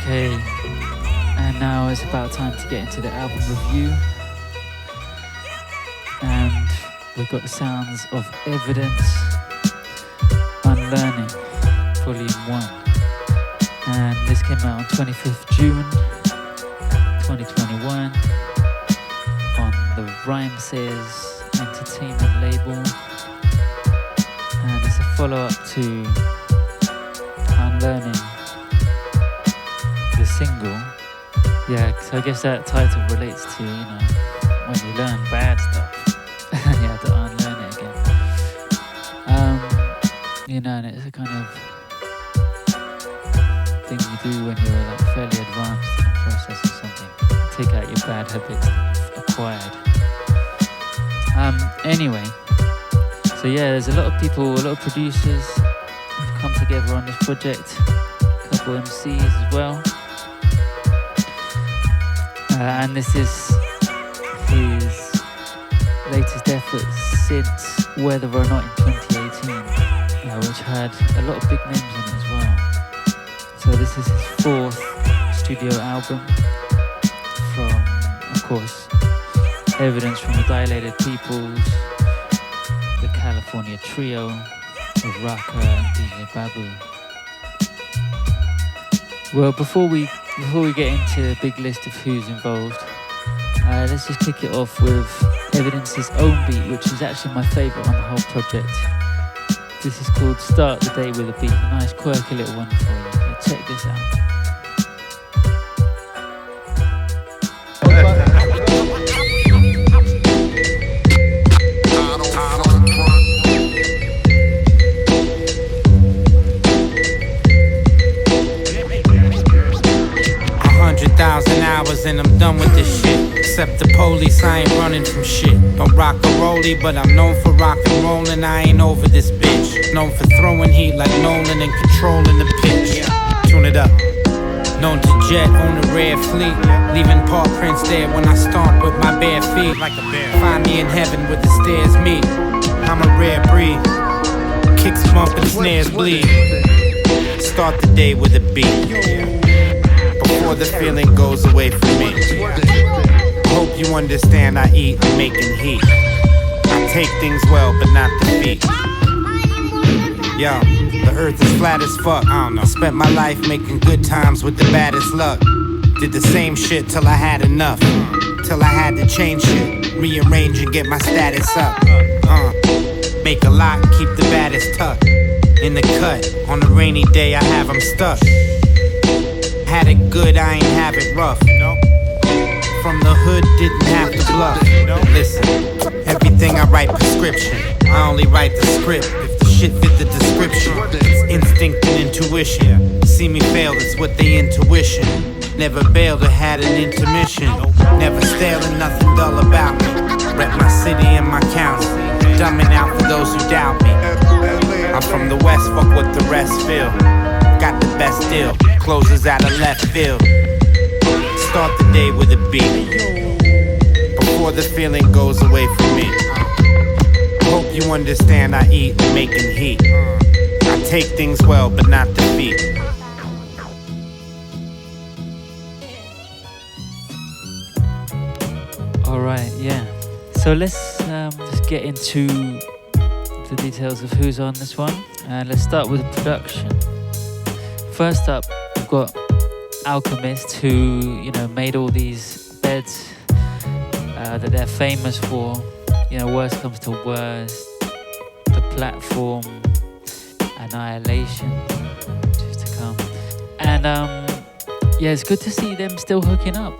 Okay, and now it's about time to get into the album review. And we've got the sounds of Evidence, Unlearning Vol.1. And this came out on 25th June 2021 on the Rhymesayers Entertainment label. And it's a follow-up to Unlearning, the single. Yeah, so I guess that title relates to, when you learn bad stuff, you have to unlearn it again. And it's a kind of thing you do when you're like fairly advanced in a process or something. Take out your bad habits that you've acquired. Anyway, so yeah, there's a lot of people, a lot of producers who've come together on this project. A couple MCs as well. And this is his latest efforts since Whether or Not in 2018, which had a lot of big names on it as well. So this is his fourth studio album from, of course, Evidence from the Dilated Peoples, the California Trio with Raka and DJ Babu. Well, before we get into the big list of who's involved, let's just kick it off with Evidence's own beat, which is actually my favourite on the whole project. This is called Start the Day with a Beat. A nice quirky little one for you. Check this out. 100,000 hours and I'm done with this shit. Except the police, I ain't running from shit. Don't rock a rollie, but I'm known for rock and rollin'. I ain't over this bitch. Known for throwing heat like Nolan and controlling the pitch. Tune it up. Known to jet on a rare fleet, leaving paw prints there when I stomp with my bare feet. Like a bear. Find me in heaven where the stairs meet. I'm a rare breed. Kicks bump and snares bleed. Start the day with a beat. Before the feeling goes away from me. Hope you understand I eat, I'm making heat. I take things well, but not defeat. Yo, the earth is flat as fuck. I don't know. Spent my life making good times with the baddest luck. Did the same shit till I had enough. Till I had to change shit, rearrange and get my status up. Make a lot, keep the baddest tucked in the cut. On a rainy day, I have them stuck. Had it good, I ain't have it rough. From the hood, didn't have to bluff. Listen, everything I write prescription. I only write the script if the shit fit the description. It's instinct and intuition. See me fail, it's what they intuition. Never bailed or had an intermission. Never stale and nothing dull about me. Rep my city and my county. Dumbing out for those who doubt me. I'm from the west, fuck what the rest feel. Got the best deal, closes out of left field. Start the day with a beat. Before the feeling goes away from me. Hope you understand I eat, making heat. I take things well, but not defeat. Alright, yeah. So let's just get into the details of who's on this one. Let's start with production. First up, we've got Alchemist, who made all these beds that they're famous for. Worst comes to worst, The Platform, Annihilation, just to come. And it's good to see them still hooking up.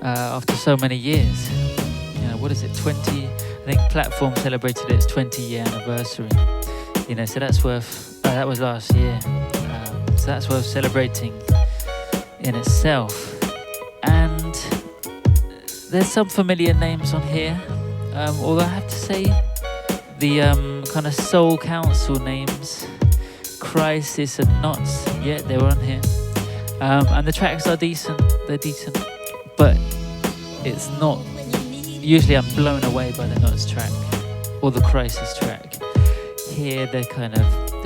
After so many years. What is it? 20? I think Platform celebrated its 20-year anniversary. So that's worth. That was last year. So that's worth celebrating in itself. And there's some familiar names on here, although I have to say the kind of Soul Council names, Crisis and Knots, yeah, they were on here. And the tracks are decent, they're decent, but it's not. Usually I'm blown away by the Knots track or the Crisis track. Here they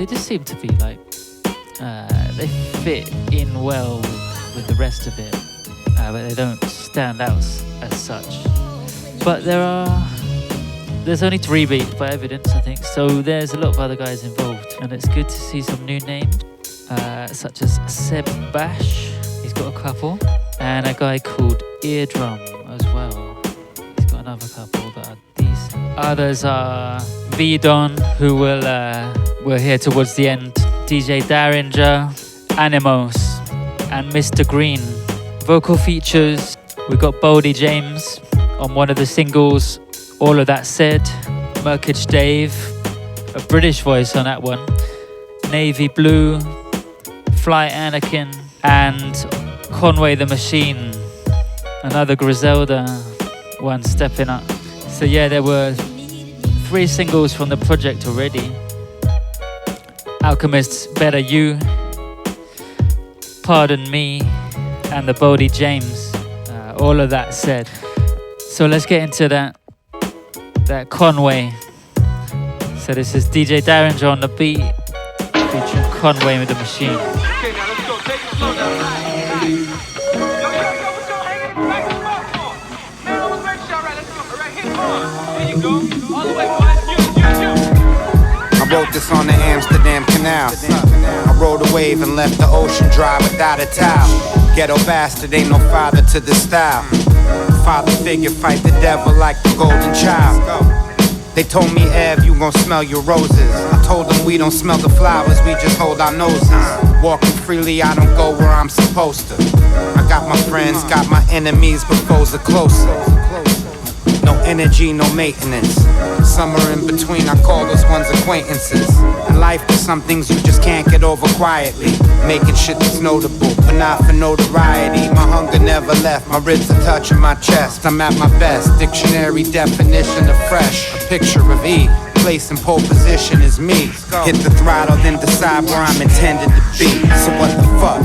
just seem to be like, they fit in well with with the rest of it, but they don't stand out as such. But there's only 3 beats by Evidence, I think, so there's a lot of other guys involved, and it's good to see some new names, such as Seb Bash, he's got a couple, and a guy called Eardrum as well. He's got another couple that are decent. Others are Vidon, who we're here towards the end, DJ Daringer, Animos, and Mr. Green. Vocal features, we got Boldy James on one of the singles, All of That Said, Merkage Dave, a British voice on that one, Navy Blue, Fly Anakin, and Conway the Machine, another Griselda one stepping up. So yeah, there were 3 singles from the project already. Alchemist's Better You, Pardon Me, and the Boldy James, All of That Said. So let's get into that Conway. So this is DJ Daringer on the beat, featuring Conway with the Machine. Okay, now let's go. Take it slow now. Yo, what's going hanging back the smartphone? Man, I was ready, all right, let's go. All right, hit on. There you go. All the way, boys. You. I wrote this on the Amsterdam Canal. I rode a wave and left the ocean dry without a towel. Ghetto bastard, ain't no father to this style. Father figure, fight the devil like the golden child. They told me, Ev, you gon' smell your roses. I told them we don't smell the flowers, we just hold our noses. Walking freely, I don't go where I'm supposed to. I got my friends, got my enemies, but foes are closer. No energy, no maintenance. Somewhere in between, I call those ones acquaintances. In life, there's some things you just can't get over quietly. Making shit that's notable, but not for notoriety. My hunger never left, my ribs are touching my chest. I'm at my best, dictionary definition of fresh. A picture of E, place in pole position is me. Hit the throttle, then decide where I'm intended to be. So what the fuck?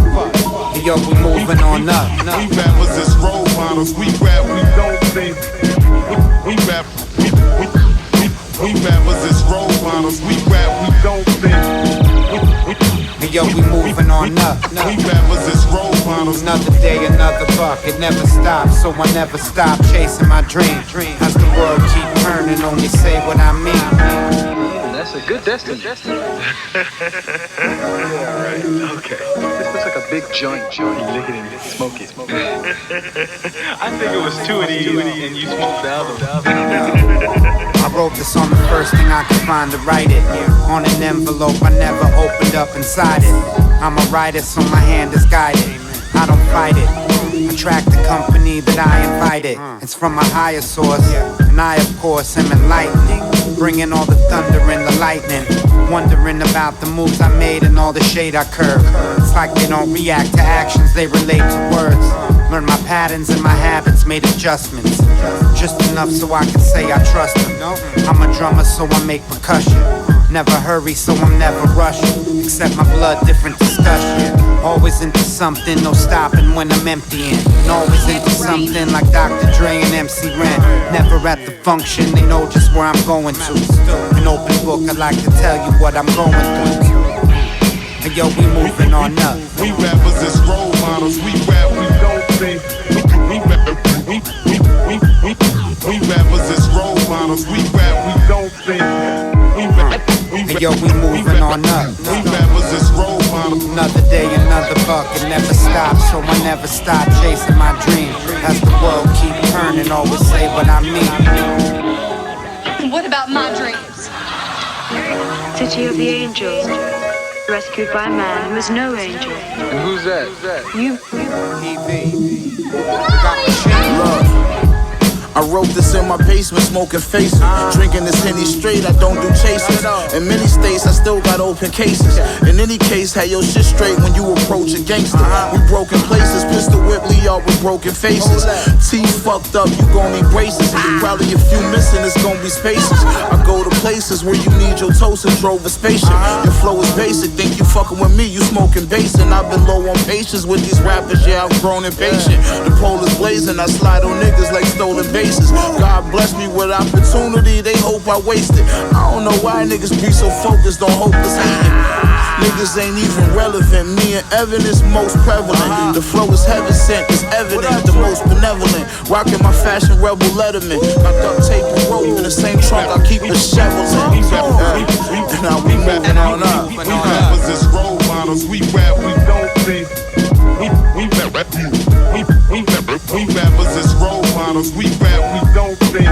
Yo, we moving on up. We rappers is role models, we rap, we don't think. We rappers is role models, we rap, we don't think. Yo, we moving on up. We rappers is role models. Another day, another buck, it never stops, so I never stop chasing my dream. As the world keep turning, only say what I mean. That's a good destiny. Yeah, right. Okay. This looks like a big joint. You lick it and smoke it. I think it was 2 of these and you smoked the other. I wrote this on the first thing I could find to write it. On an envelope I never opened up inside it. I'm a writer, so my hand is guided. I don't fight it. Attract the company that I invited. It's from a higher source, and I of course am enlightening. Bringing all the thunder and the lightning. Wondering about the moves I made and all the shade I curve. It's like they don't react to actions, they relate to words. Learned my patterns and my habits, made adjustments. Just enough so I can say I trust them. I'm a drummer, so I make percussion. Never hurry, so I'm never rushing. Accept my blood, different discussion. Always into something, no stopping when I'm emptying. And always into something like Dr. Dre and Emcee Ren. Never at the function, they know just where I'm going to. An open book, I like to tell you what I'm going through. And yo, we moving on up. We rappers is role models, we rap, we don't think. We rappers is role models, we rap, we don't think. And yo, we moving on up. We rappers is role models. Another day, another buck, it never stops, so I never stop chasing my dream. As the world keep turning, always say what I mean. What about my dreams? City of the Angels, rescued by a man who is no angel. And who's that? You. I wrote this in my basement, smoking faces. Drinking this Henny straight, I don't do chasers. In many states, I still got open cases. In any case, had your shit straight when you approach a gangster. We broken places, pistol whip Lee out with broken faces. Teeth fucked up, you gon' need braces. Probably a few missing, it's gon' be spaces. I go to places where you need your toast and drove a spaceship. Your flow is basic, think you fucking with me, you smoking bass. And I've been low on patience with these rappers, yeah, I've grown impatient. The pole is blazing, I slide on niggas like stolen bases. God bless me with opportunity, they hope I waste it. I don't know why niggas be so focused on hopeless hating. Niggas ain't even relevant. Me and Evan is most prevalent. The flow is heaven sent, it's evident. The most benevolent. Rocking my fashion rebel letterman. My duct tape and rope in the same trunk. I keep the shovels in. Now we moving on up. We rappers is role models. We rap, we don't think. We rappers is role models. We rap, we don't think.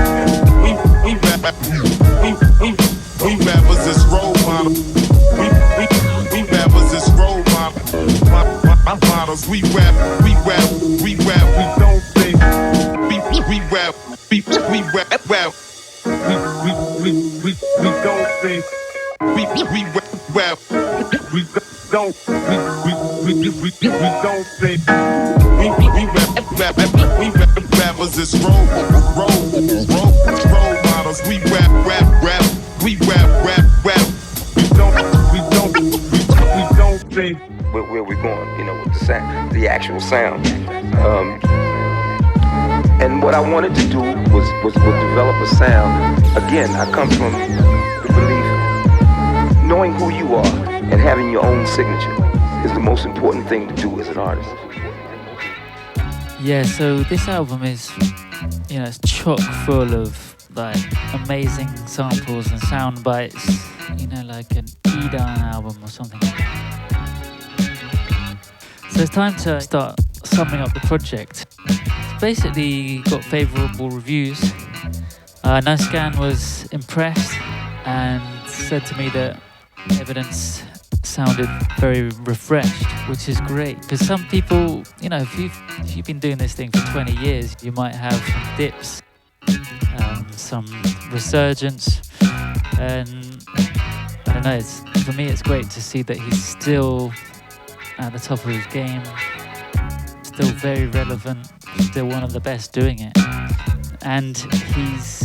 We rappers is role models. We rappers is role models. We rap, we don't think. We rap, we don't think. We rap, we don't think. We rappers is role models. We rap. We rap. We don't think. Where we going, you know, with the sound, the actual sound. And what I wanted to do was develop a sound. Again, I come from the belief, knowing who you are and having your own signature is the most important thing to do as an artist. Yeah, so this album is, you know, it's chock full of like amazing samples and sound bites, you know, like an E-Down album or something like that. So it's time to start summing up the project. It's basically got favourable reviews. No Scan was impressed and said to me that Evidence sounded very refreshed, which is great, because some people, you know, if you've been doing this thing for 20 years, you might have some dips, some resurgence, and I don't know, for me it's great to see that he's still at the top of his game, still very relevant, still one of the best doing it, and he's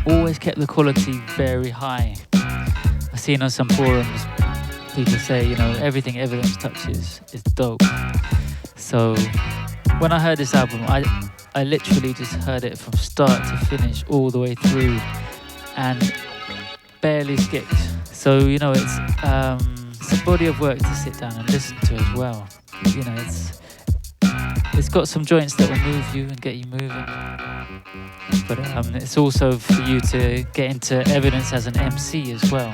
always kept the quality very high. I've seen on some forums people say, you know, everything Evidence touches is dope. So when I heard this album, I literally just heard it from start to finish, all the way through, and barely skipped. So, you know, it's a body of work to sit down and listen to as well. You know, it's got some joints that will move you and get you moving, but it's also for you to get into Evidence as an MC as well.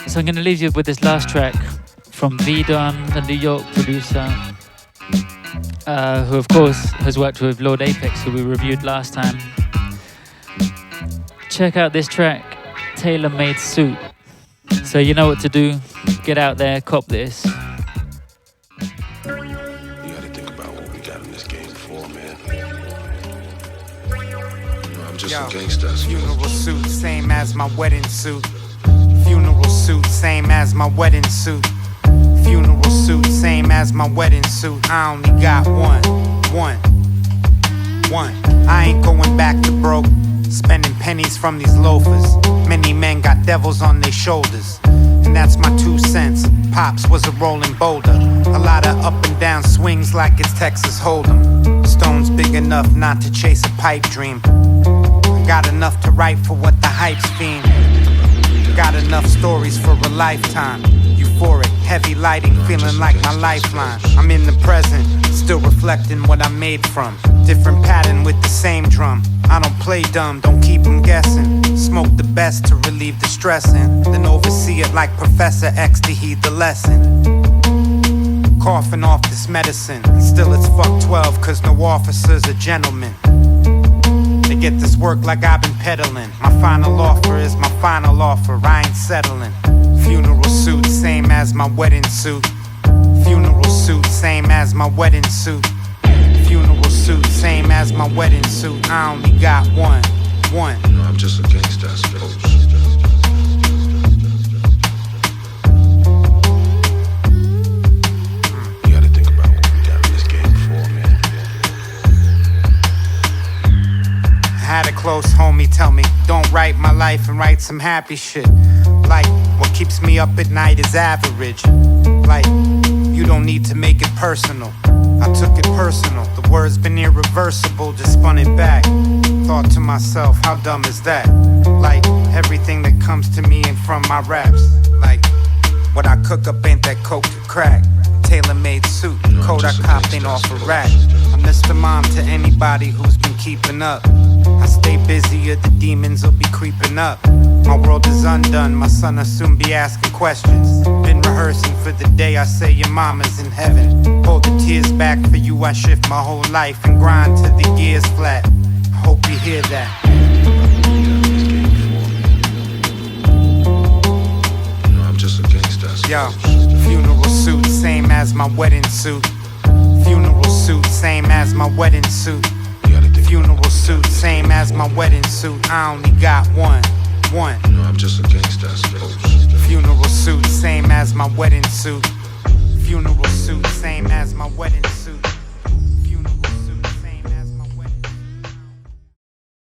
So I'm going to leave you with this last track from V-Don, the New York producer, who of course has worked with Lord Apex, who we reviewed last time. Check out this track, Tailor Made Suit. So you know what to do, get out there, cop this. You gotta think about what we got in this game for, man. You know, I'm just a gangster. Funeral suit, same as my wedding suit. Funeral suit, same as my wedding suit. Funeral suit, same as my wedding suit. I only got one. I ain't going back to broke, spending pennies from these loafers. Many men got devils on their shoulders, and that's my 2 cents. Pops was a rolling boulder, a lot of up and down swings like it's Texas Hold'em. Stones big enough not to chase a pipe dream. I got enough to write for what the hype's fiend. Got enough stories for a lifetime. Euphoric, heavy lighting, feeling like my lifeline. I'm in the present, still reflecting what I made from. Different pattern with the same drum. I don't play dumb, don't keep them guessing. Smoke the best to relieve the stressing, then oversee it like Professor X to heed the lesson. Coughing off this medicine, and still it's fuck 12 cause no officer's a gentleman. They get this work like I've been peddling. My final offer is my final offer, I ain't settling. Funeral suit, same as my wedding suit. Funeral suit, same as my wedding suit. Funeral suit, same as my wedding suit. I only got one. You know, I'm just a gangster, I suppose. You gotta think about what we got in this game for, man. I had a close homie tell me, don't write my life and write some happy shit. Like, what keeps me up at night is average. Like, you don't need to make it personal. I took it personal. The word's been irreversible, just spun it back. Thought to myself, how dumb is that? Like, everything that comes to me and from my raps. Like, What I cook up ain't that coke to crack. Tailor-made suit, coat I copped ain't off a rack. I'm Mr. Mom to anybody who's been keeping up. I stay busy or the demons will be creeping up. My world is undone, my son will soon be asking questions. Been rehearsing for the day I say your mama's in heaven. Hold the tears back for you, I shift my whole life and grind till the gears flat. I hope you hear that. Yo, funeral suit, same as my wedding suit. Funeral suit, same as my wedding suit. Funeral suit, same as my wedding suit. I only got one. I'm just a gangster, I suppose. Funeral suit, same as my wedding suit. Funeral suit, same as my wedding suit.